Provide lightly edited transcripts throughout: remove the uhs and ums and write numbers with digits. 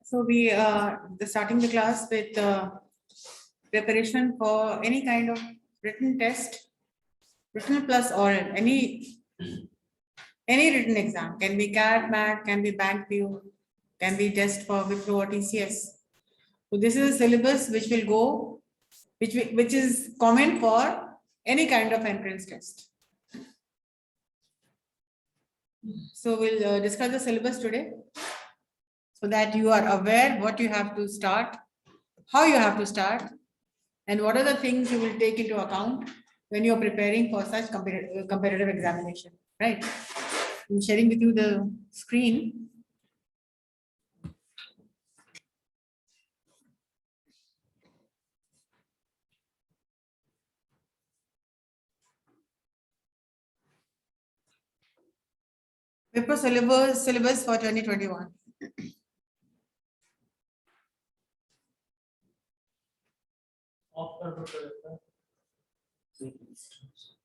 So we starting the class with preparation for any kind of written test, written plus oral, any written exam, can be CAT, MAT, can be bank view, can be test for Wipro or TCS. So this is a syllabus which will go, which is common for any kind of entrance test. So we'll discuss the syllabus today, so that you are aware what you have to start, how you have to start, and what are the things you will take into account when you are preparing for such competitive examination, right? I'm sharing with you the screen. Wipro syllabus for 2021.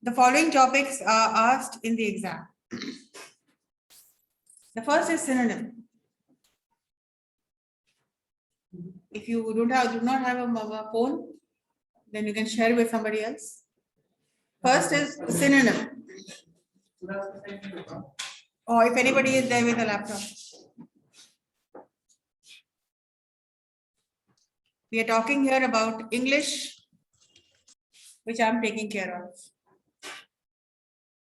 The following topics are asked in the exam. The first is synonym. If you do not have a mobile phone, then you can share with somebody else. First is synonym. Or if anybody is there with a laptop. We are talking here about English, which I'm taking care of.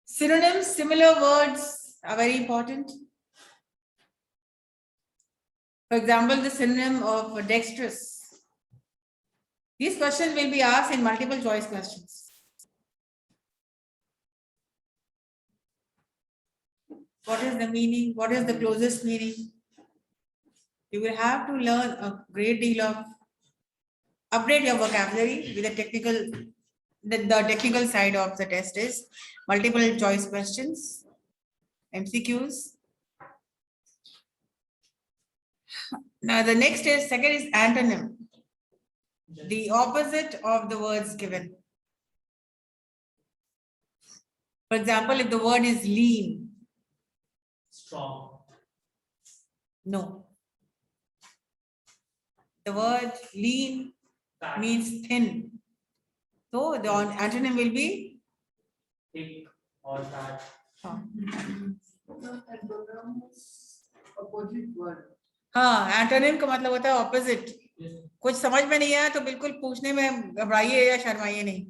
Synonyms, similar words are very important. For example, the synonym of dexterous. These questions will be asked in multiple choice questions. What is the meaning? What is the closest meaning? You will have to learn a great deal of, upgrade your vocabulary with the technical side of the test is multiple choice questions, MCQs. Now the next is, second is antonym, the opposite of the words given. For example, if the word is lean, strong, no. The word lean fat, means thin. So the antonym will be thick or fat. हाँ, antonym का मतलब होता है opposite. कुछ समझ में नहीं आया तो बिल्कुल पूछने में घबराइए या शर्माइए नहीं.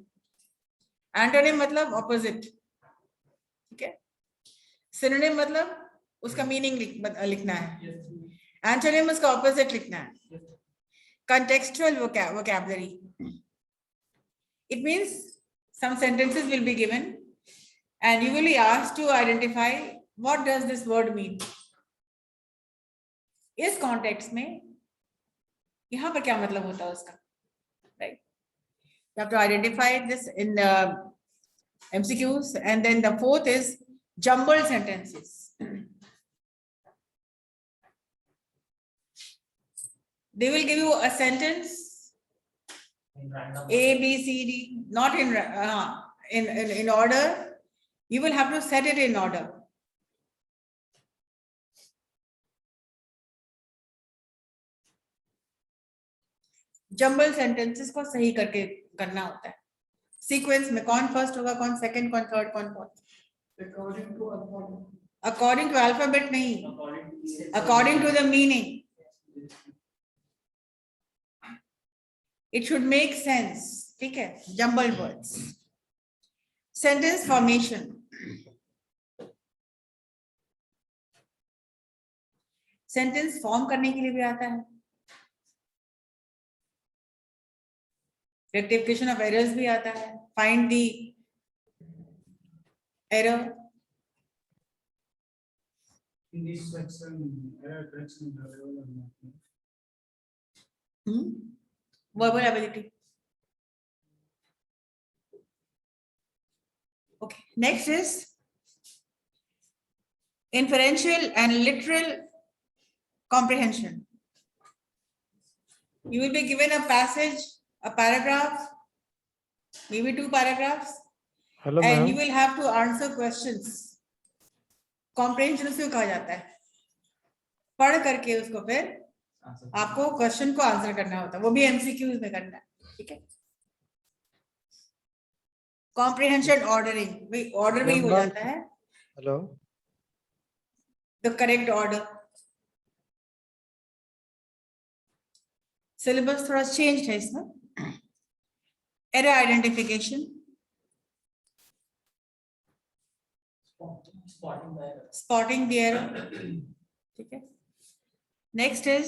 एंटोनिम मतलब ऑपोजिट, ठीक है. सिनोनिम मतलब उसका मीनिंग लिखना है. एंटोनिम उसका ऑपोजिट लिखना है. Contextual vocabulary. It means some sentences will be given and you will be asked to identify what does this word mean. इस context में यहाँ पर क्या मतलब होता है उसका, right? You have to identify this in the MCQs. And then the fourth is jumbled sentences. They will give you a sentence A, B, C, D, not in order. You will have to set it in order. Jumbled sentences को सही करके करना होता है. Sequence में कौन first होगा, कौन second, कौन third, कौन fourth. According to alphabet नहीं. According to the meaning. It should make sense. ठीक है. Jumbled words. Sentence formation. Sentence form करने के लिए भी आता है. Rectification of errors भी आता है. Find the error. In this section, error correction is available. Verbal ability. Okay. Next is inferential and literal comprehension. You will be given a passage, a paragraph, maybe 2 paragraphs. Hello, and ma'am. you will have to answer questions. Comprehension उसको कहा जाता है. पढ़ करके उसको फिर आपको question को आंसर करना होता है, वो भी एमसीक्यूज में करना है, ठीक है। कॉम्प्रिहेंशन ऑर्डरिंग, भाई ऑर्डर भी हो जाता है, hello, the correct order. Syllabus थोड़ा चेंज है इसमें। Error identification, Spotting the error. Spotting the error, ठीक है। Next is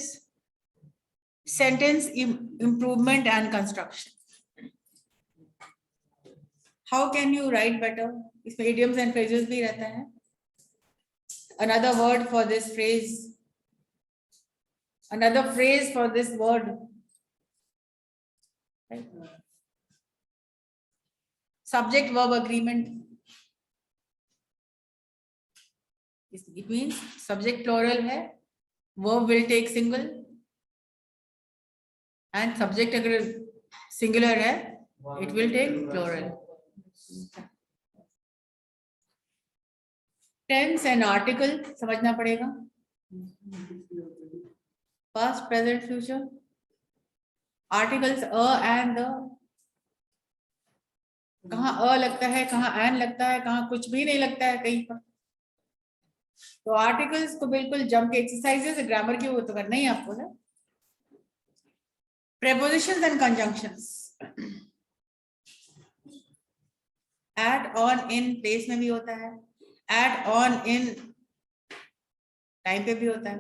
sentence improvement and construction. How can you right better, इसमें इडियम्स एंड फ्रेजेस भी रहता है। Another word for this phrase, another phrase for this word, right? Subject verb agreement, it means subject plural है, verb will take single, and subject अगर singular है it will take plural. Tense and article समझना पड़ेगा, past present future, articles a and the, कहाँ अ लगता है, कहाँ N लगता है, कहाँ कुछ भी नहीं लगता है कहीं पर। तो आर्टिकल्स को बिल्कुल जम के एक्सरसाइजेस ग्रामर की वो तो करना ही आपको है। prepositions and conjunctions, add on in place में भी होता है, add on in टाइम पे भी होता है,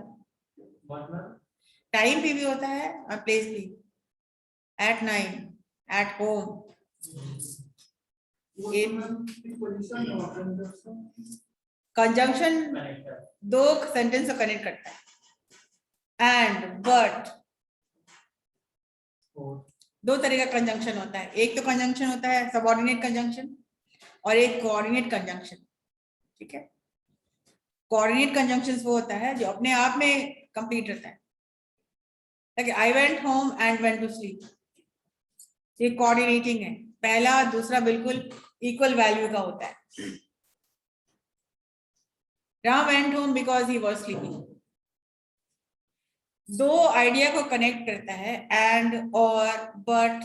What ma'am? टाइम पे भी होता है और प्लेस भी, at night, at home, in conjunction Connector. दो सेंटेंस को कनेक्ट करता है, and but Or दो तरह का कंजंक्शन होता है, एक तो कंजंक्शन होता है सबऑर्डिनेट कंजंक्शन और एक कोऑर्डिनेट कंजंक्शन, ठीक है। कोऑर्डिनेट कंजंक्शन वो होता है जो अपने आप में कंप्लीट रहता है, like I went home and went to sleep, ये कोऑर्डिनेटिंग है, पहला दूसरा बिल्कुल इक्वल वैल्यू का होता है। Ram went home because he was sleeping, दो आइडिया को कनेक्ट करता है, एंड और बट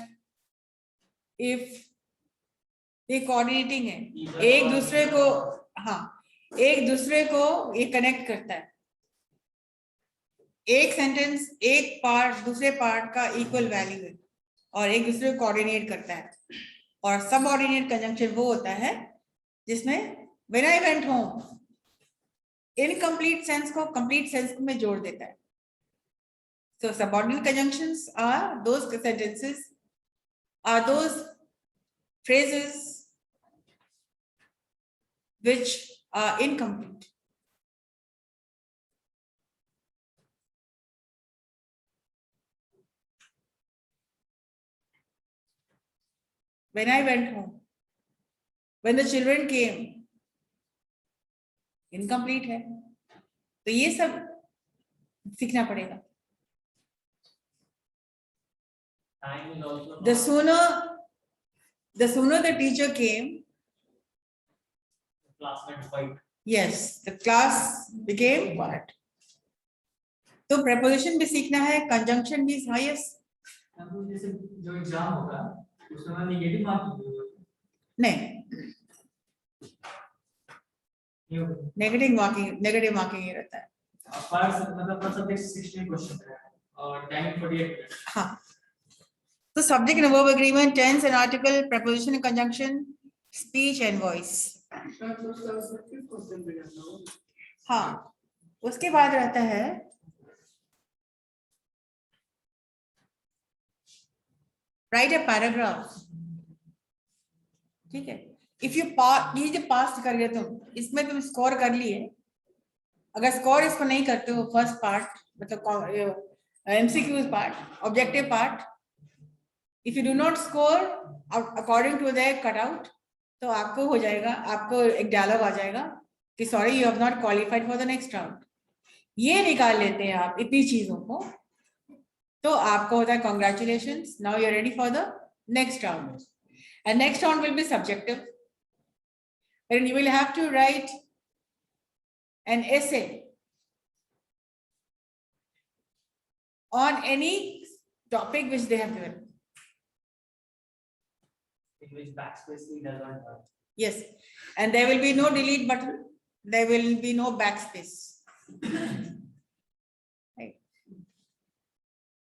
इफ, ये कोऑर्डिनेटिंग है, either एक or दूसरे either को, or. हाँ एक दूसरे को ये कनेक्ट करता है, एक सेंटेंस एक पार्ट दूसरे पार्ट का इक्वल वैल्यू है और एक दूसरे को कोऑर्डिनेट करता है। और सबऑर्डिनेट कंजंक्शन वो होता है जिसमें when I went home incomplete sense को कंप्लीट सेंस में जोड़ देता है। So subordinate conjunctions are those sentences, are those phrases which are incomplete. When I went home, when the children came, incomplete है, तो ये सब सीखना पड़ेगा। Time is also The not- sooner the teacher came, class went quiet. yes, the class became quiet. तो preposition भी सीखना है, conjunction भी, हाँ yes, अब जैसे जो एग्जाम होगा उसमें नेगेटिव मार्किंग नहीं नहीं नेगेटिव मार्किंग ही रहता है। मतलब पर सब्जेक्ट 16 क्वेश्चन है और टाइम 48 मिनट। हाँ, तो subject and verb agreement, tense and article, preposition and conjunction, speech and voice. हाँ, उसके बाद रहता है write a paragraph, ठीक है। इफ यू ये जो पास कर गए तुम, इसमें तुम स्कोर कर लिए, अगर स्कोर इसको नहीं करते हो फर्स्ट पार्ट मतलब MCQs part, objective part, if you do not score according to the cutout, तो आपको हो जाएगा, आपको एक डायलॉग आ जाएगा कि sorry you have not qualified for the next round. ये निकाल लेते हैं आप इतनी चीजों को, तो आपको होता है congratulations, now you are ready for the next round, and next round will be subjective and you will have to write an essay on any topic which they have given. In which backspace key does not work. Yes, and there will be no delete button. There will be no backspace. Right.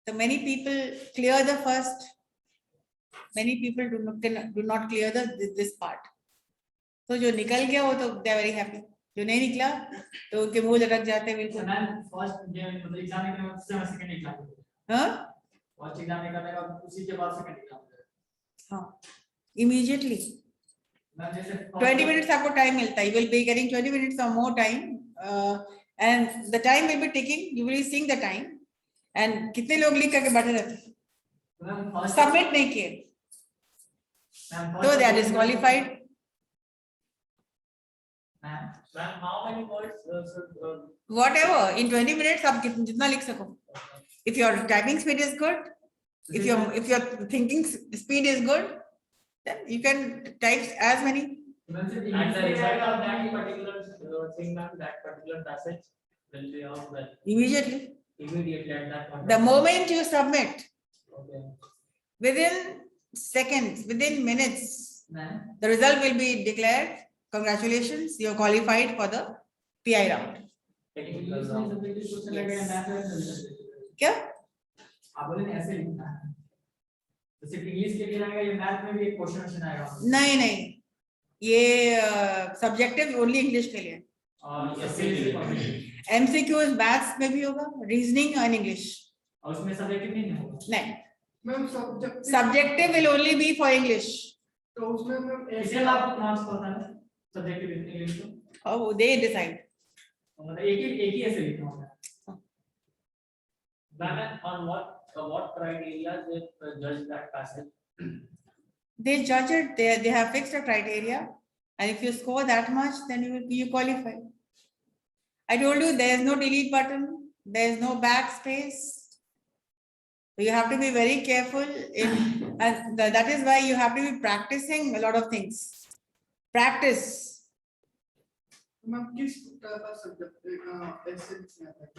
So many people clear the first. Many people do not clear this part. So जो निकल गया वो तो they are very happy. जो नहीं निकला तो उनके मुंह लटक जाते हैं बिल्कुल. मैम फर्स्ट मतलब एग्जाम में सेकंड एग्जाम हाँ? फर्स्ट एग्जाम में करने का उसी के बाद सेकंड एग्जाम. हाँ. Immediately. मैम जैसे 20 minutes आपको time मिलता है. You will be getting 20 minutes or more time, and the time will be ticking. You will be seeing the time. And कितने लोग लिख करके बैठे रहते हैं? मैम फर्स्ट Submit नहीं किए. So they are disqualified. Ma'am Ma'am, how many words should Whatever, in 20 minutes आप जितना लिख सको. If your typing speed is good, if your thinking speed is good, then you can type as many. Ma'am सिर्फ and the English में result of आएगा that particular thing, ma'am, that particular passage will be out well Immediately. immediately at that point. The of time. moment you submit, Okay. within seconds, within minutes, ma'am the result will be declared. Congratulations, you are qualified for the PI round. Technical English में round. Subject question लगेगा math में क्या? आप बोले ना ऐसे लिखना है तो सिर्फ इंग्लिश के लिए आएगा ये मैथ में भी एक क्वेश्चन आएगा नहीं, ये सब्जेक्टिव ओनली इंग्लिश के लिए. और ऐसे MCQ मैथ्स में भी होगा, रीजनिंग और इंग्लिश. और उसमें सब्जेक्टिव नहीं होगा. नहीं, ma'am subject subjective will only be for English. तो उसमें मैम इसके बाद मार्क्स होता है सब्जेक्टिव इंग्लिश को. Oh, they decide. मतलब एक ही ऐसे लिखना होगा. Ma'am, on what criteria they judge that passage? They judge it. They have fixed a criteria, and if you score that much, then you qualify. I told you there is no delete button. There is no backspace. So you have to be very careful and that is why you have to be practicing a lot of things. Practice. Ma'am किस तरह का subject ऐसे में आता है?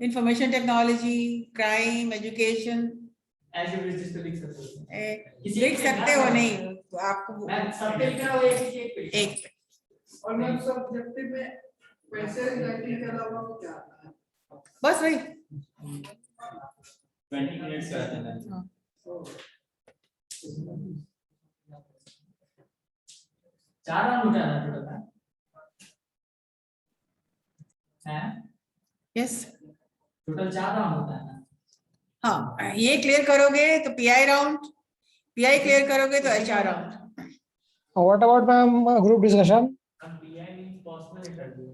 Information technology, crime, education. ऐसे basis पे लिख सकते हो. लिख सकते हो नहीं तो आपको मैम सब पे लिखना हो एक पे. एक. और मैम सब्जेक्टिव में वैसे राइटिंग के अलावा क्या आता है? बस वही. 20 minutes का आता है. चार राउंड होता है टोटल में. हैं Yes. टोटल 4 राउंड होता है ना. हाँ, ये क्लियर करोगे तो PI राउंड, PI क्लियर करोगे तो HR round. What about ma'am group discussion? And PI means personal interview.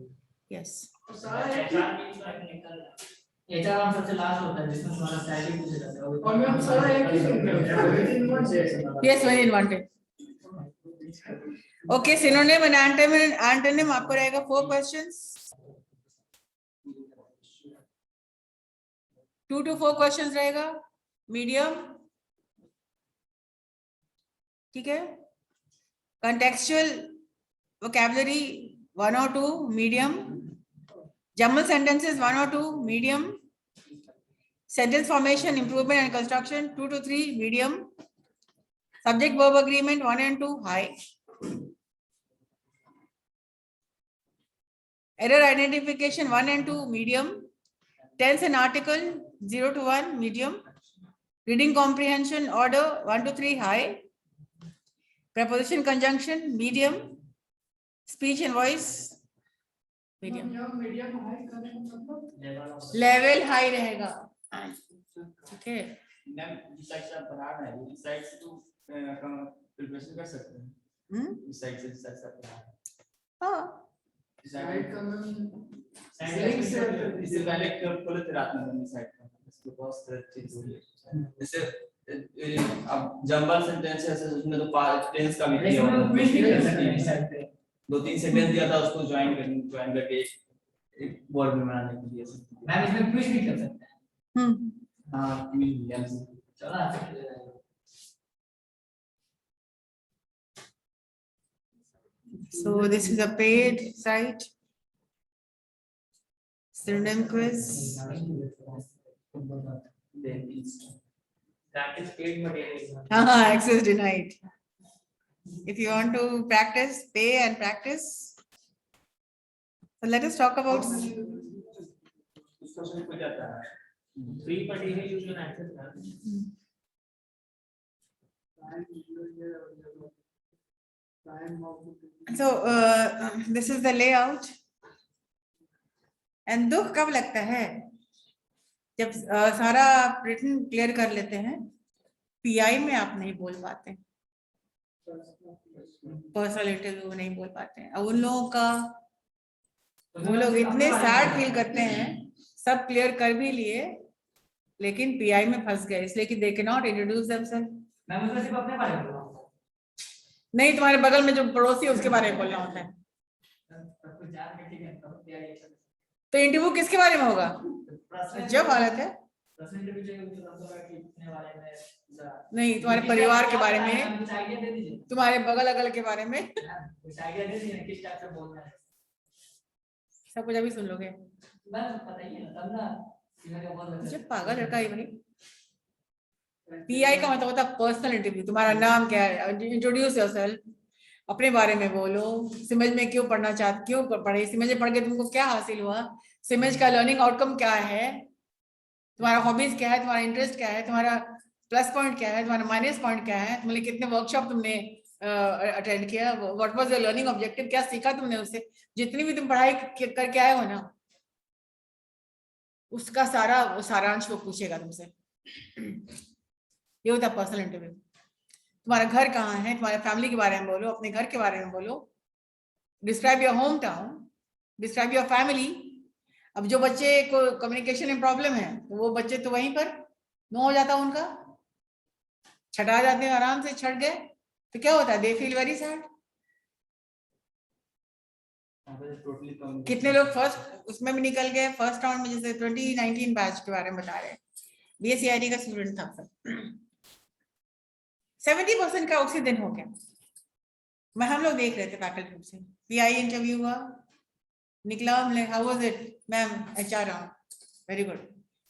Yes. सारा HR means technical. HR round सबसे लास्ट होता है जिसमें तुम्हारा स्ट्रैटेजी पूछा जाता है. और मैम सारा एक ही subject Yes, one in one day. Okay, synonym and antonym आपको रहेगा 4 questions. 2 to 4 questions रहेगा. Medium. ठीक है. Contextual vocabulary 1 or 2 medium. Jumble sentences 1 or 2 medium. Sentence formation, improvement and construction 2 to 3 medium. Subject verb agreement 1 and 2 high. Error identification 1 and 2 medium. Tense and article 0 to 1 medium. Reading comprehension order 1 to 3 high. Preposition conjunction medium. Speech and voice medium. Medium high करने का मतलब Level high रहेगा. Okay. Ma'am इस side से आप पढ़ा रहे हैं, इस साइड से तो प्रिपरेशन कर सकते हैं. इस साइड से आप पढ़ा रहे हैं. हाँ. इस साइड साइड का मैम इससे पहले खोले थे रात में इस साइड का. इसको बहुत चीज हो रही है. जैसे अब जंबल सेंटेंस है ऐसे उसमें तो टेंस का भी दिया इसमें हुआ क्विज भी कर सकते हैं है. इस साइड पे. 2-3 सेकंड दिया था उसको ज्वाइन करके एक वर्ड में बनाने के लिए. मैम इसमें क्विज भी कर सकते हैं. हाँ क्विज. चलो आपसे So this is a paid site. Synonym quiz. Then instant. That is paid material. Access denied. If you want to practice, pay and practice. So let us talk about. उसका उसमें हो जाता है. Free material you can access that. So this is the layout. And दुख कब लगता है जब सारा रिटन क्लियर कर लेते हैं, पीआई में आप नहीं बोल पाते, पर्सनल इंटरव्यू नहीं बोल पाते हैं. अब उन लोगों का, वो लोग इतने सैड फील करते हैं, सब क्लियर कर भी लिए लेकिन पीआई में फंस गए इसलिए कि they can not introduce themself. मैं मुझे सिर्फ अपने बारे में बोल रहा हूँ. नहीं, तुम्हारे बगल में जो पड़ोसी है उसके बारे में बोलना होता है. सब कुछ जान के ठीक है, तो तैयारी है. तो इंटरव्यू किसके बारे में होगा? जब हालत है प्रश्न इंटरव्यू चाहिए मुझे समझ रहा है कि इतने बारे में नहीं, तुम्हारे परिवार के बारे में, कुछ आइडिया दे दीजिए. तुम्हारे बगल अगल के बारे में कुछ आइडिया दे दीजिए किस टाइप से बोलना है. सब कुछ अभी सुन लोगे. बस बताइए ना, तब ना सीखने का बहुत अच्छा. जब पागल लड़का है भाई. पीआई का मतलब होता है पर्सनल इंटरव्यू. तुम्हारा नाम क्या है, इंट्रोड्यूस योरसेल्फ, अपने बारे में बोलो, सिमेज में क्यों पढ़ना चाहते, क्यों पढ़े, सिमेज में पढ़ के तुमको क्या हासिल हुआ, सिमेज का लर्निंग आउटकम क्या है, तुम्हारा हॉबीज क्या है, तुम्हारा इंटरेस्ट क्या है, तुम्हारा प्लस पॉइंट क्या है, तुम्हारा माइनस पॉइंट क्या है, तुम्हारे कितने वर्कशॉप तुमने अटेंड किया, what was your learning objective, क्या सीखा तुमने उससे, जितनी भी तुम पढ़ाई करके आए हो ना, उसका सारा सारांश वो पूछेगा तुमसे. ये होता है पर्सनल इंटरव्यू. तुम्हारा घर कहाँ है, तुम्हारे फैमिली के बारे में बोलो, अपने घर के बारे में बोलो, describe your home town, describe your family. अब जो बच्चे को कम्युनिकेशन में प्रॉब्लम है तो वो बच्चे तो वहीं पर नो हो जाता उनका, छटा जाते हैं, आराम से छट गए तो क्या होता है, दे फील वेरी सैड. कितने लोग फर्स्ट उसमें भी निकल गए, फर्स्ट राउंड में, जैसे 2019 बैच के बारे में बता रहे हैं, बीएससीआईटी का स्टूडेंट था सर, 70% का उसी दिन हो गया. मैं हम लोग देख रहे थे फैकल्टी ग्रुप से, पीआई इंटरव्यू हुआ, निकला, हमने how was it ma'am, HR round, very good,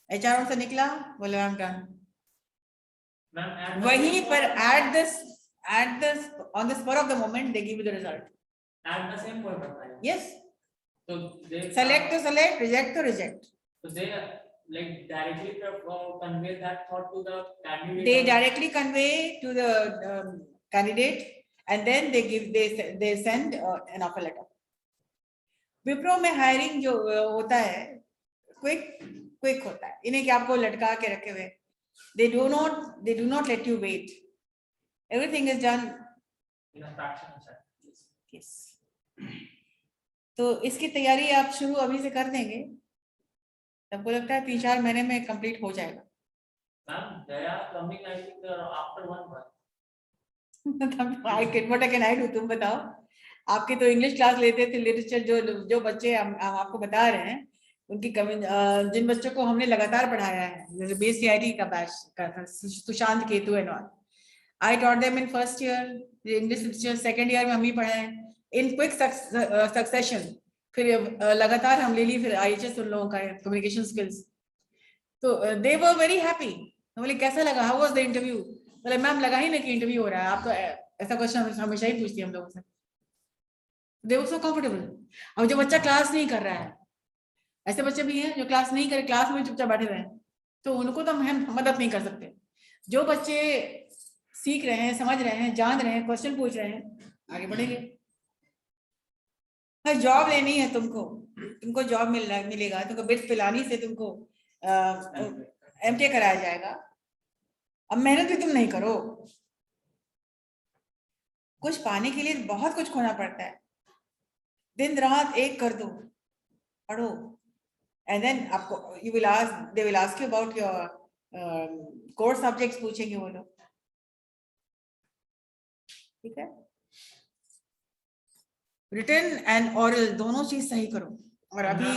HR round से निकला, बोले आई एम डन. वहीं पर at this on the spur of the moment they give you the result. At the same point of time. Yes, So they select to select, reject to reject. So they like directly convey that thought to the candidate. They directly convey to the candidate and then they send an offer letter. Wipro में hiring जो होता है quick होता है, इन्हें क्या आपको लटका के रखे हुए, they do not let you wait, everything is done in a fraction of second. yes. तो इसकी तैयारी आप शुरू अभी से कर देंगे, सबको लगता है 3-4 महीने में कंप्लीट हो जाएगा. Ma'am, they are coming I think after 1 month. what I can do, तुम बताओ. आपके तो इंग्लिश क्लास लेते थे, लिटरेचर जो बच्चे हम आपको बता रहे हैं उनकी कमी, जिन बच्चों को हमने लगातार पढ़ाया है, जैसे बीएससीआईटी का बैच का था, Sushant Ketu and all, I taught them in first year English literature, second year में हम ही पढ़ाए इन क्विक सक्सेशन, फिर लगातार हम ले ली, फिर आईएचएस उन लोगों का कम्युनिकेशन स्किल्स. तो दे वर वेरी हैप्पी. बोले कैसा लगा, हाउ वाज द इंटरव्यू? बोले मैम लगा ही नहीं कि इंटरव्यू हो रहा है, आप तो ऐसा क्वेश्चन हमेशा ही पूछती है हम लोगों से. दे वर सो कंफर्टेबल. अब जो बच्चा क्लास नहीं कर रहा है, ऐसे बच्चे भी हैं जो क्लास नहीं करे, क्लास में चुपचाप बैठे रहे, तो उनको तो हम मदद नहीं कर सकते. जो बच्चे सीख रहे हैं, समझ रहे हैं, जान रहे हैं, क्वेश्चन पूछ रहे हैं, आगे बढ़ेंगे. जॉब लेनी है तुमको जॉब मिलेगा, तुमको बिट्स पिलानी से तुमको एमटीए कराया जाएगा. अब मेहनत भी तुम नहीं करो, कुछ पाने के लिए बहुत कुछ खोना पड़ता है, दिन रात एक कर दो, पढ़ो, एंड देन आपको they will ask you about your course subjects, पूछेंगे वो लोग. ठीक है, रिटन एंड ऑरल दोनों चीज सही करो. और अभी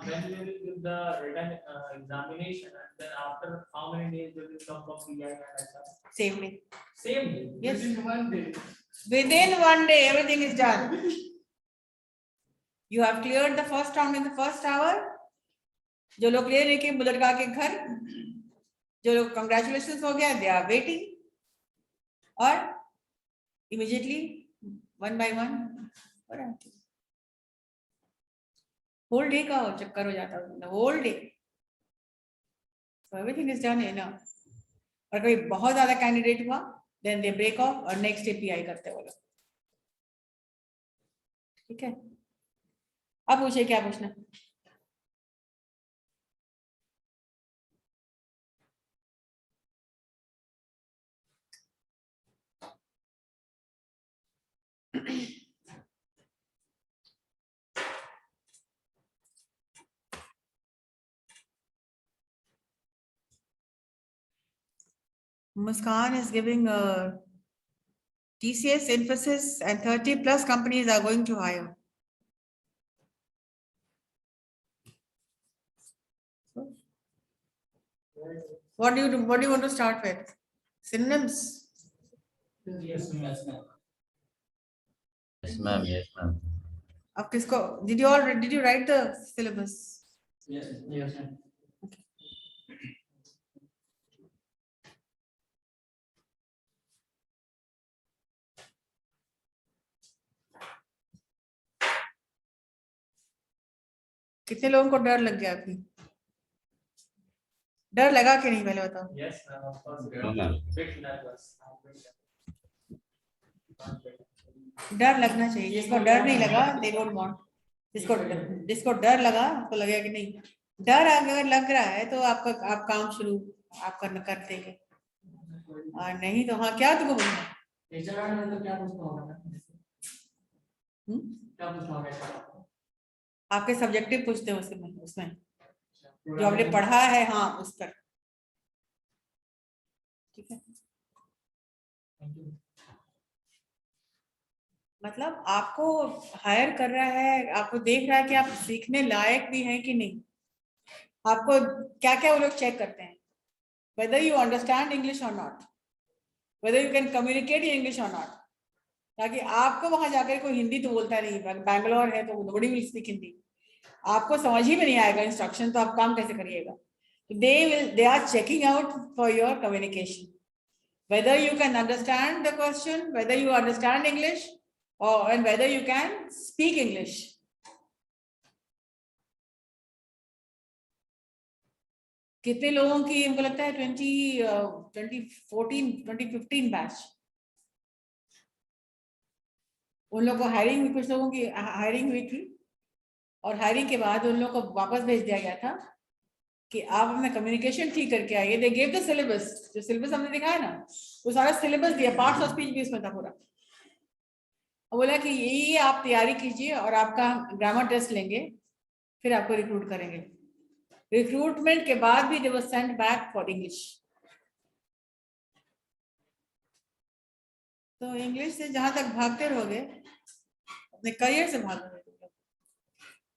when you will give the written examination and then after how many days will you come from PI and HR? same day. Same day. Yes, Within 1 day. within 1 day everything is done. You have cleared the first round in the first hour, जो लोग clear है कि बुजुर्गा के घर, जो लोग congratulation हो गया, दे आर वेटिंग, और immediately one by one whole day का चक्कर हो जाता है, whole day, everything is done enough. और कभी बहुत ज्यादा कैंडिडेट हुआ, देन दे ब्रेक ऑफ और नेक्स्ट डे पीआई करते वो लोग। ठीक है, अब पूछिए क्या पूछना। Muskan is giving TCS, Infosys, and 30 plus companies are going to hire. What do you want to start with? Synonyms. Yes, ma'am. Yes, ma'am. Yes, ma'am. Ab kisko, did you write the syllabus? Yes, yes, ma'am. कितने लोगों को डर लग गया अभी? डर लगा कि नहीं, पहले बताओ। Yes, ma'am, of course. No, ma'am. Bit nervous. डर लगना चाहिए, जिसको डर नहीं लगा they don't want, जिसको डर लगा उसको लगेगा कि नहीं, डर अगर लग रहा है तो आप काम शुरू आप कर देंगे, और नहीं तो हाँ क्या तुमको बोलना है? HR में तो क्या पूछना होगा? हम्म? क्या पूछना होगा? आपके सब्जेक्टिव पूछते हैं उसमें जो आपने पढ़ा है, हाँ उस पर। ठीक है, मतलब आपको हायर कर रहा है, आपको देख रहा है कि आप सीखने लायक भी हैं कि नहीं। आपको क्या क्या वो लोग चेक करते हैं, whether you understand English or not, whether you can communicate in English or not, ताकि आपको वहां जाकर कोई हिंदी तो बोलता नहीं, बैंगलोर है तो nobody will speak हिंदी, आपको समझ ही में नहीं आएगा इंस्ट्रक्शन, तो आप काम कैसे करिएगा। they are checking out for your communication, whether you can understand the question, whether you understand English, and whether you can speak English. कितने लोगों की हमको लगता है 2015 बैच, उन लोगों को हायरिंग हुई, कुछ लोगों की हायरिंग हुई थी, और हायरिंग के बाद उन लोगों को वापस भेज दिया गया था कि आप अपना कम्युनिकेशन ठीक करके आइए। दे गेव द सिलेबस, जो सिलेबस हमने दिखाया ना, वो सारा सिलेबस दिया, पार्ट्स ऑफ स्पीच भी इसमें था पूरा, और बोला कि यही आप तैयारी कीजिए और आपका ग्रामर टेस्ट लेंगे, फिर आपको रिक्रूट करेंगे। रिक्रूटमेंट के बाद भी they were sent back for English. तो इंग्लिश से जहां तक भागते रहोगे, अपने करियर से भाग रहे हो।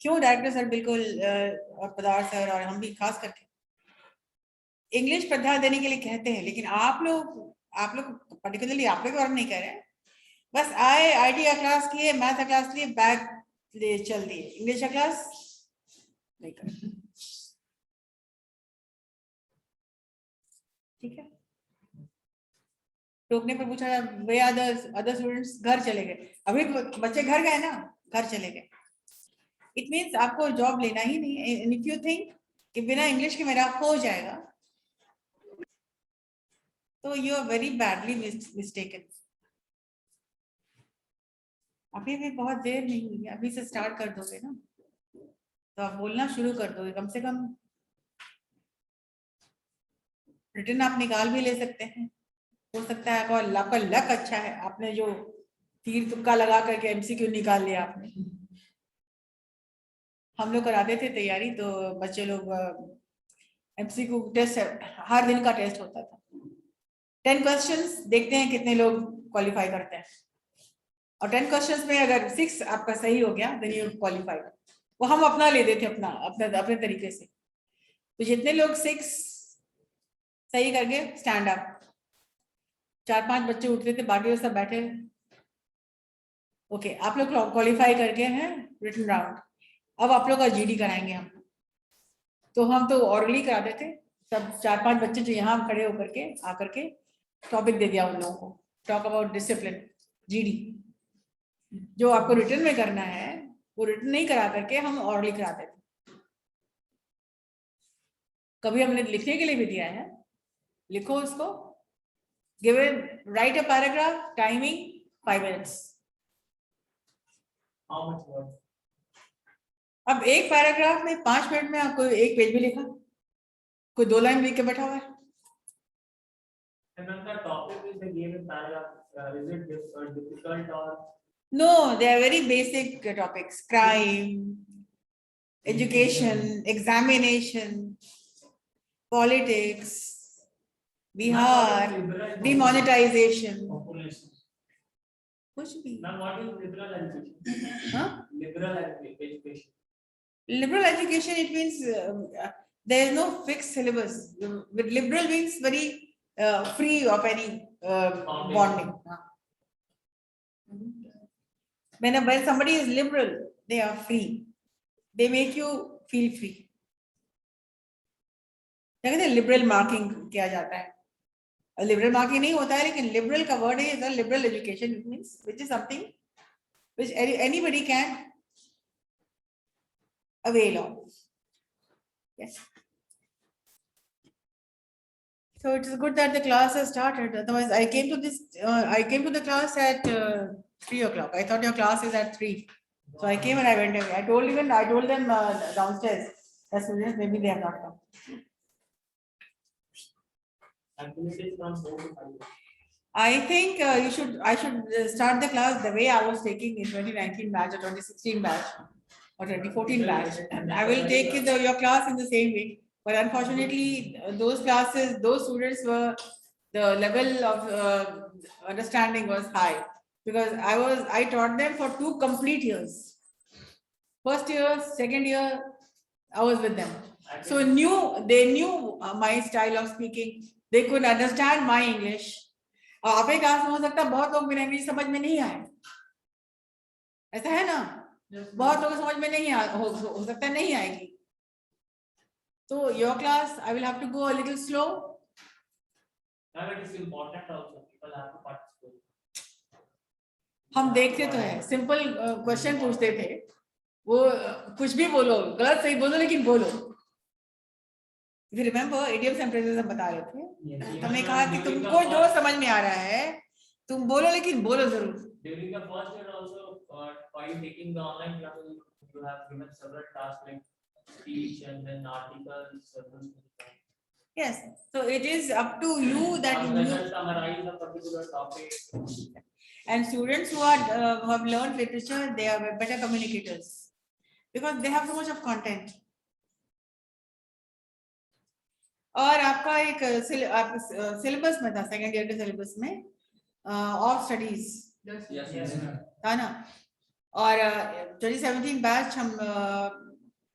क्यों डायरेक्टर सर बिल्कुल और पदार सर और हम भी खास करके इंग्लिश पर ध्यान देने के लिए कहते हैं, लेकिन आप लोग पर्टिकुलरली आप लोग के बारे में नहीं कह रहे हैं, बस आए आईटी क्लास किए, मैथ क्लास लिए, बैग ले चल दिए, इंग्लिश क्लास नहीं कर। ठीक है, टोकने पर पूछा वे अदर स्टूडेंट्स घर चले गए, अभी बच्चे घर गए ना, घर चले गए, इट मीन्स आपको जॉब लेना ही नहीं है। एंड इफ यू थिंक कि बिना इंग्लिश के मेरा हो जाएगा, तो you are very badly mistaken. अभी भी बहुत देर नहीं हुई है, अभी से स्टार्ट कर दोगे ना तो आप बोलना शुरू कर दोगे, कम से कम रिटर्न आप निकाल भी ले सकते हैं। हो सकता है आपका लक अच्छा है, आपने जो तीर तुक्का लगा करके एमसीक्यू निकाल लिया आपने। हम लोग कराते थे तैयारी, तो बच्चे लोग एमसीक्यू टेस्ट हर दिन का टेस्ट होता था, 10 क्वेश्चंस, देखते हैं कितने लोग क्वालिफाई करते हैं, और 10 क्वेश्चंस में अगर 6 आपका सही हो गया देन यू क्वालिफाइड। वो हम अपना लेते थे, अपने तरीके से। तो जितने लोग 6 सही करके स्टैंड अप, 4-5 बच्चे उठते थे, बाकी सब बैठे। ओके, आप लोग क्वालिफाई करके हैं रिटन राउंड, अब आप लोग का जीडी कराएंगे हम। तो हम तो ऑरली कराते थे, सब 4-5 बच्चे जो यहाँ खड़े होकर के आकर के टॉपिक दे दिया उन लोगों को, टॉक अबाउट डिसिप्लिन, जीडी। जो आपको रिटर्न में करना है वो रिटर्न नहीं करा करके हम ऑरली कराते थे। कभी हमने लिखने के लिए भी दिया है, लिखो उसको, given right a paragraph, timing 5 minutes। How much words? अब एक पैराग्राफ में 5 मिनट में आपको एक पेज भी लिखा, कोई 2 लाइन लिख के बैठा हुआ है। And then the topic is the given paragraph. Is it difficult or? No, they are very basic topics: crime, education, examination, politics, Bihar, demonetization, Population. कुछ भी। Now, what is liberal education? हाँ? Liberal education. Liberal education, it means there is no fixed syllabus. With liberal means very free of any bonding. When somebody is liberal, they are free. They make you feel free. क्या कहते हैं liberal marking किया जाता है, liberal marking नहीं होता है, लेकिन लिबरल का वर्ड है liberal education, it means which is something which anybody can avail of. Yes. So it is good that the class has started. Otherwise, I came to the class at 3 o'clock. I thought your class is at 3. So I came and I went away. I told them downstairs. As soon as maybe they have not come. Activities from 4 to 5. I think I should start the class the way I was taking in 2019 batch or 2016 batch or 2014 batch. And I will take your class in the same way. But unfortunately, those students were, the level of understanding was high because I taught them for 2 complete years. First year, second year, I was with them. So they knew my style of speaking. They could understand my English. आप एक class में हो सकता है बहुत लोग मेरा English समझ में नहीं आए, ऐसा है ना, बहुत लोग समझ में नहीं हो सकता है नहीं आएगी। So your class, I will have to go a little slow. Now it is important also. People have to participate. हम देखते तो है, सिंपल क्वेश्चन पूछते थे, वो कुछ भी बोलो, गलत सही बोलो लेकिन बोलो। If you remember, idioms and phrases हम बता रहे थे, हमने कहा कि तुमको जो समझ में आ रहा है तुम बोलो, लेकिन बोलो जरूर। During the first year also, while taking the online classes, you have given several tasks like speech and then articles. Yes, so it is up to you that you Summarize a particular topic. and students who have learned literature, they are better communicators because they have so much of content. और आपका एक syllabus में था, second year के syllabus में of studies था ना, और 2017 बैच हम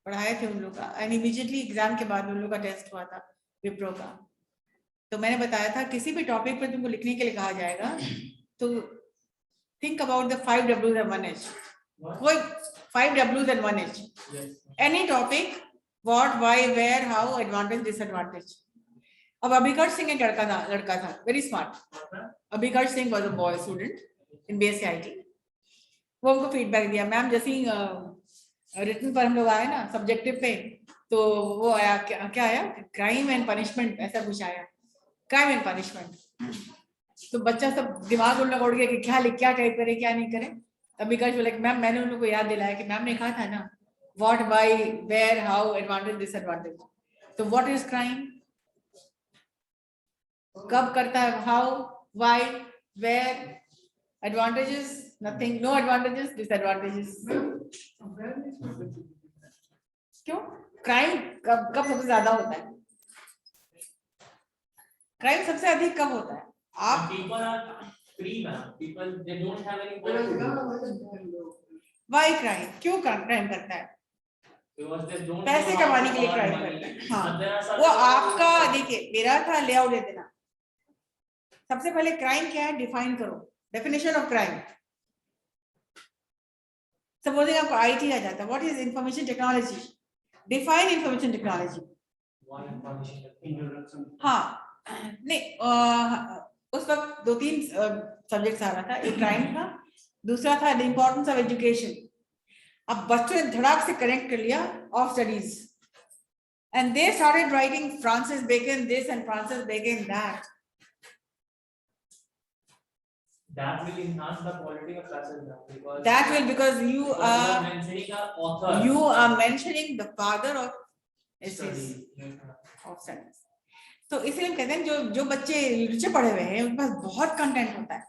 पढ़ाए थे उन लोग का, एंड इमीडिएटली एग्जाम के बाद उन लोग का टेस्ट हुआ था विप्रो का। तो मैंने बताया था किसी भी टॉपिक पर तुमको लिखने के लिए कहा जाएगा तो think about the 5 W's and 1 H. कोई 5 W's and 1 H. Any topic, what, why, where, how, advantage, disadvantage. अब अभिकर्ष सिंह एक लड़का था, very smart. अभिकर्ष Singh was a boy student in BSc. वो हमको फीडबैक दिया, मैम जैसे ही रिटन पर हम लोग आए ना सब्जेक्टिव पे, तो वो आया क्या आया, क्राइम एंड पनिशमेंट, ऐसा कुछ आया, क्राइम एंड पनिशमेंट। तो बच्चा सब दिमाग उन लोग उड़ गया कि क्या टाइप करे क्या नहीं करे। अभिकर्ष बोले मैम मैंने उन लोग को याद दिलाया कि मैम ने कहा था ना what, why, where, how, advantage, disadvantage. So what is crime? कब करता है, how, why, where, advantages, nothing, no advantages, disadvantages. क्यों? Crime कब सबसे ज्यादा होता है? Crime सबसे अधिक कब होता है? आप People are free now. People, they don't have any work. Why crime? क्यों crime करता है? Because they don't पैसे know how कमाने to के लिए earn क्राइम money. करता है। हाँ, And there are certain वो आपका people- देखिए, मेरा था लेआउट दे देना। सबसे पहले क्राइम क्या है डिफाइन करो, डेफिनेशन ऑफ क्राइम। सपोजिंग आपको आईटी आ जाता है, what is information technology, define information technology. Why information? हाँ नहीं उस वक्त 2-3 सब्जेक्ट्स आ रहा था, एक क्राइम था, दूसरा था द इम्पोर्टेंस ऑफ एजुकेशन। अब बच्चों ने धड़ाक से कनेक्ट कर लिया of studies and they started writing Francis Bacon this and Francis Bacon that. That will enhance the quality of classes now, because That will, because you are are mentioning the author. mentioning the father of essays Study. of studies. तो इसलिए हम कहते हैं जो बच्चे literature पढ़े हुए हैं उनके पास बहुत कंटेंट होता है।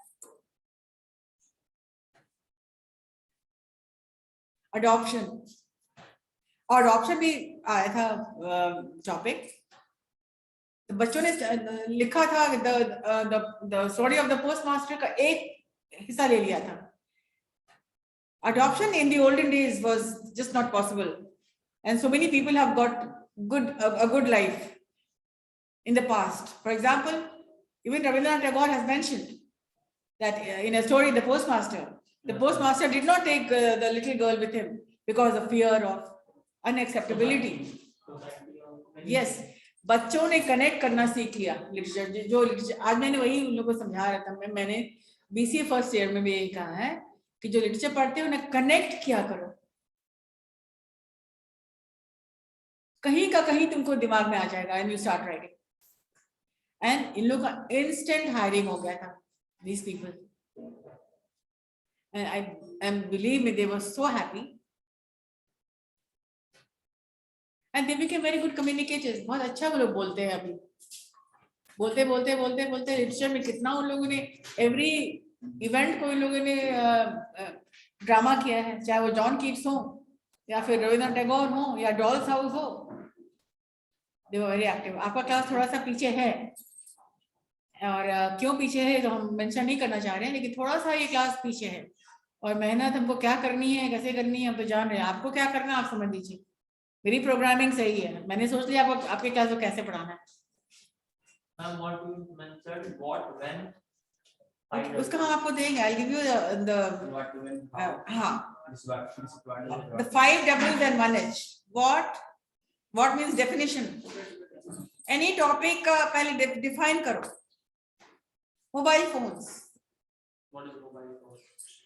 अडॉप्शन भी आया था टॉपिक, तो बच्चों ने लिखा था the story of the postmaster का एक हिस्सा ले लिया था। Adoption in the olden days was just not possible, and so many people have got a good life in the past. For example, even Rabindranath Tagore has mentioned that in a story, The Postmaster did not take the little girl with him because of fear of unacceptability. Yes, बच्चों ने connect करना सीख लिया literature, जो literature आज मैंने वही उन लोगों को समझा रहा था। मैंने BCA फर्स्ट ईयर में भी यही कहा है कि जो लिटरेचर पढ़ते हैं उन्हें कनेक्ट किया करो, कहीं का कहीं तुमको दिमाग में आ जाएगा and you start writing. And in लोगों का इंस्टेंट हायरिंग हो गया था, these people, and believe me, they were so happy and they became very good communicators. बहुत अच्छा वो लोग बोलते हैं अभी, बोलते लिटरेचर में कितना उन लोगों ने एवरी इवेंट को इन लोगों ने ड्रामा किया है, चाहे वो जॉन कीट्स हो या फिर रविंद्रनाथ टैगोर हो या डॉल्स हाउस हो। दे वर वेरी एक्टिव। आपका क्लास थोड़ा सा पीछे है, और क्यों पीछे है तो हम मेंशन नहीं करना चाह रहे हैं, लेकिन थोड़ा सा ये क्लास पीछे है और मेहनत हमको क्या करनी है, कैसे करनी है, हम तो जान रहे हैं। आपको क्या करना है आप समझ लीजिए, मेरी प्रोग्रामिंग सही है, मैंने सोच लिया आपके क्लास को कैसे पढ़ाना है। What you mentioned, what, when, उसका हम आपको देंगे। I'll give you the What, when, how, हाँ, this what the 5 W's and 1 H. What means definition? Any topic का पहले define करो। Mobile phones, what is mobile phone?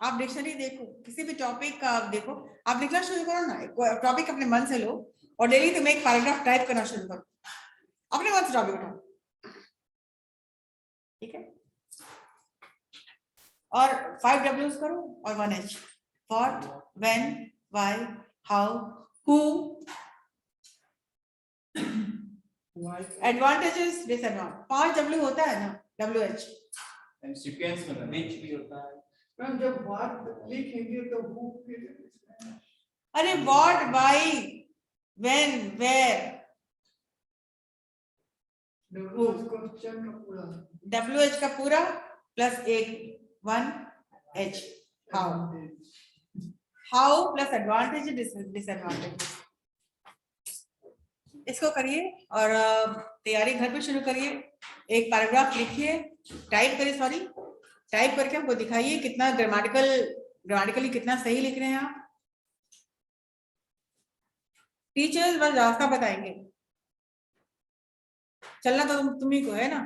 आप डिक्शनरी देखो, किसी भी टॉपिक का आप देखो, आप लिखना शुरू करो ना, टॉपिक अपने मन से लो और डेली तुम एक पैराग्राफ टाइप करना शुरू करो, अपने मन से टॉपिक उठाओ, ठीक है। और 5 W's करो और 1 H। What, when, why, how, who, advantages, disadvantages। 5 W होता है ना, WH। and sequence में Which भी होता है। मैम जब बात लिखेंगे तो who फिर अरे what, why, when, where, question का पूरा WH का पूरा प्लस एक 1 H। how plus advantage disadvantage. इसको करिए और तैयारी घर पे शुरू करिए। एक पैराग्राफ लिखिए, टाइप करके हमको दिखाइए कितना ग्रामेटिकली कितना सही लिख रहे हैं आप। टीचर्स बस रास्ता बताएंगे, चलना तो तुम्ही को है ना।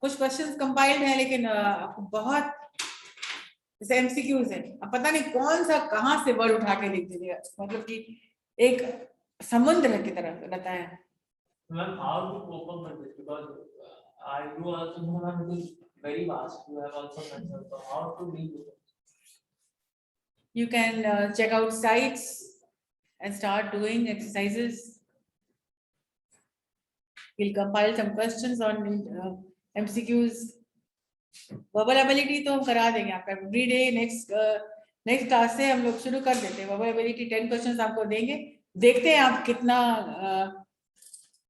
कुछ क्वेश्चंस कंपाइल्ड है, लेकिन आपको बहुत जैसे एमसीक्यूज है, अब पता नहीं कौन सा कहां से वर्ड उठा के लिख दीजिएगा, मतलब कि एक समुद्र की तरह रहता है। Ma'am, how to cope up with this? Because you also know that it is very vast. You have also mentioned, so how to deal with it? You can check out sites and start doing exercises. We'll compile some questions on MCQs. Verbal ability तो हम करा देंगे आपका every day. Next class से हम लोग शुरू कर देते हैं। वर्बल एबिलिटी 10 क्वेश्चंस आपको देंगे, देखते हैं आप कितना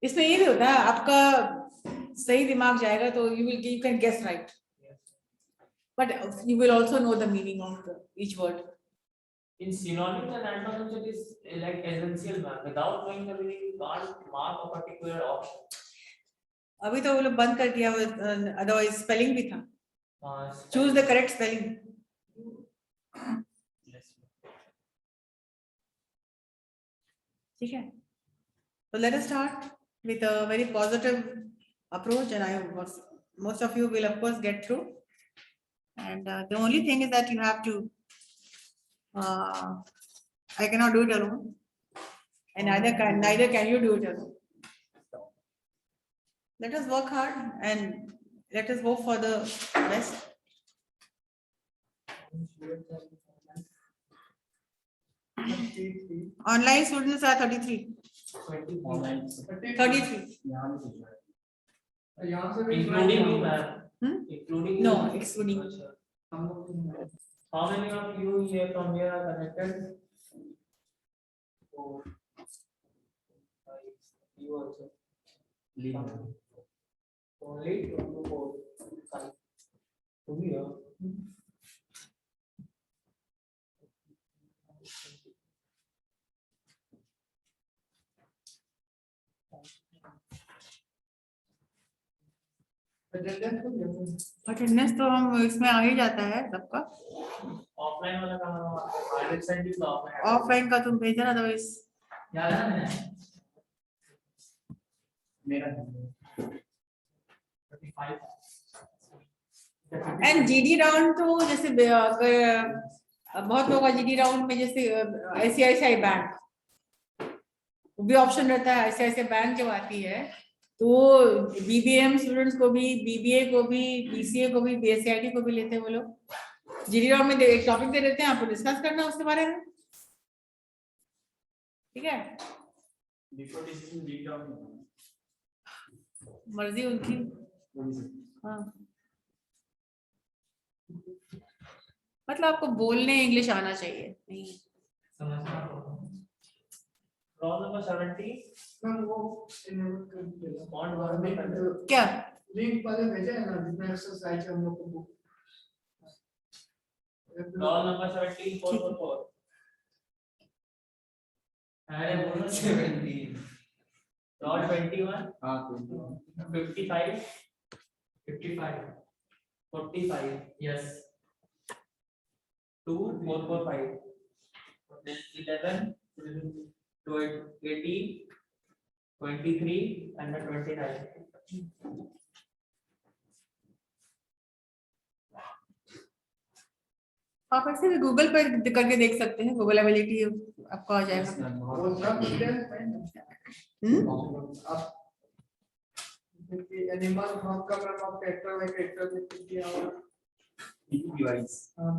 इसमें ये भी होता है, आपका सही दिमाग जाएगा तो you can guess right, but you will also know the meaning of each word. In synonyms and antonyms, it is like essential, ma'am. Without knowing the meaning, you can't mark a particular option. अभी तो वो लोग बंद कर दिया, otherwise spelling भी था। Choose the correct spelling. Okay. So let us start with a very positive approach, and most of you will of course get through. And the only thing is that you have to. I cannot do it alone, and neither can you do it alone. Let us work hard and let us hope for the best. Online students are 33. Online. 33. यहाँ से भी Including you, ma'am. Including you. No, excluding. हम लोग को नहीं है। How many of you here from here are connected? 4, 5, you also. Only 2 to 4, 5. To be here. Attendance को देखो। अटेंडेंस तो हम इसमें आ ही जाता है सबका. Offline वाला काम I will send you the offline. Offline का तुम भेजना, अदरवाइज याद है मैंने मेरा 35 एंड जीडी राउंड तो जैसे अगर बहुत लोगों का जीडी राउंड में जैसे आईसीआईसीआई बैंक भी ऑप्शन रहता है. आईसीआईसीआई बैंक जब आती है तो बीबीएम स्टूडेंट्स को भी, बीबीए को भी, बीसीए को भी, बीएससीआईटी को भी लेते हैं वो लोग. जीडी राउंड में एक टॉपिक दे देते हैं, आपको डिस्कस करना उसके बारे में. ठीक है, Before decision read down. मर्जी उनकी. हाँ, मतलब आपको बोलने इंग्लिश आना चाहिए. नहीं समझना होगा Roll number 70. मैम वो इन्हें कर दिया। Bond one में कर दो. क्या लिंक वाले भेजे हैं ना जिसमें एक्सरसाइज हम लोग को बुक। Roll number 17, 444. अरे बोलो 17. Roll 21, हाँ 21. 55, 55 45, यस 2, 445. Then 11, 18, 23, and then 29. आप ऐसे भी गूगल पर करके देख सकते हैं. गूगल एबिलिटी आपको आ जाएगा. वो सब डिटेल्स है ना। आप एनिमल हम का मैम आप कैरेक्टर बाय कैरेक्टर देख लीजिए और Device. हाँ,